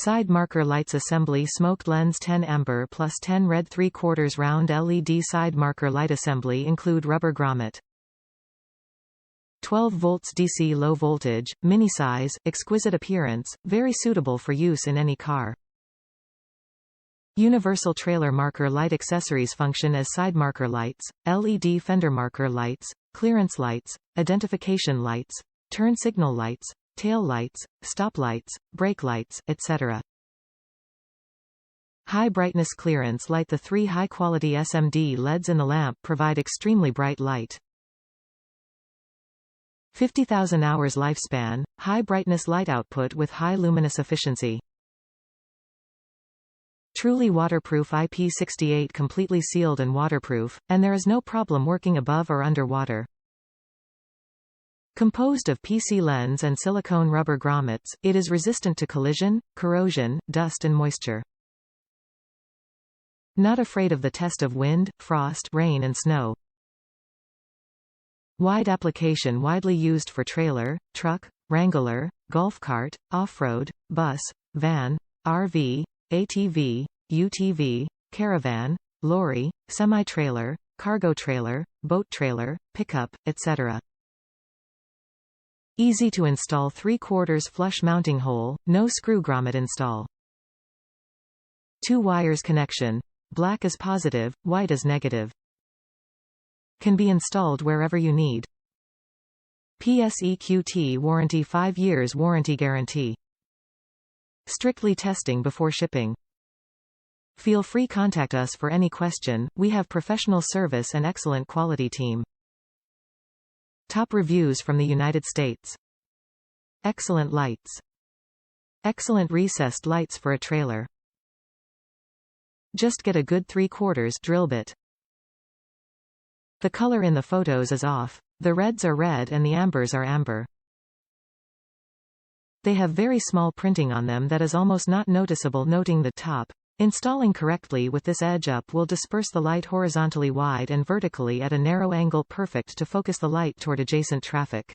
Side marker lights assembly. Smoked lens 10 amber plus 10 red 3/4 round LED side marker light assembly include rubber grommet. 12 volts DC low voltage, mini size, exquisite appearance, very suitable for use in any car. Universal trailer marker light accessories function as side marker lights, LED fender marker lights, clearance lights, identification lights, turn signal lights, tail lights, stop lights, brake lights, etc. High brightness clearance light. The 3 high-quality SMD LEDs in the lamp provide extremely bright light. 50,000 hours lifespan, high brightness light output with high luminous efficiency. Truly waterproof. IP68 completely sealed and waterproof, and there is no problem working above or under water. Composed of PC lens and silicone rubber grommets, it is resistant to collision, corrosion, dust and moisture. Not afraid of the test of wind, frost, rain and snow. Wide application. Widely used for trailer, truck, wrangler, golf cart, off-road, bus, van, RV, ATV, UTV, caravan, lorry, semi-trailer, cargo trailer, boat trailer, pickup, etc. Easy to install 3/4 flush mounting hole, no screw grommet install. 2 wires connection. Black is positive, white is negative. Can be installed wherever you need. PSEQT warranty. 5 years warranty guarantee. Strictly testing before shipping. Feel free contact us for any question. We have professional service and excellent quality team. Top reviews from the United States. Excellent lights. Excellent recessed lights for a trailer. Just get a good 3/4 drill bit. The color in the photos is off. The reds are red and the ambers are amber. They have very small printing on them that is almost not noticeable. Noting the top. Installing correctly with this edge up will disperse the light horizontally wide and vertically at a narrow angle, perfect to focus the light toward adjacent traffic.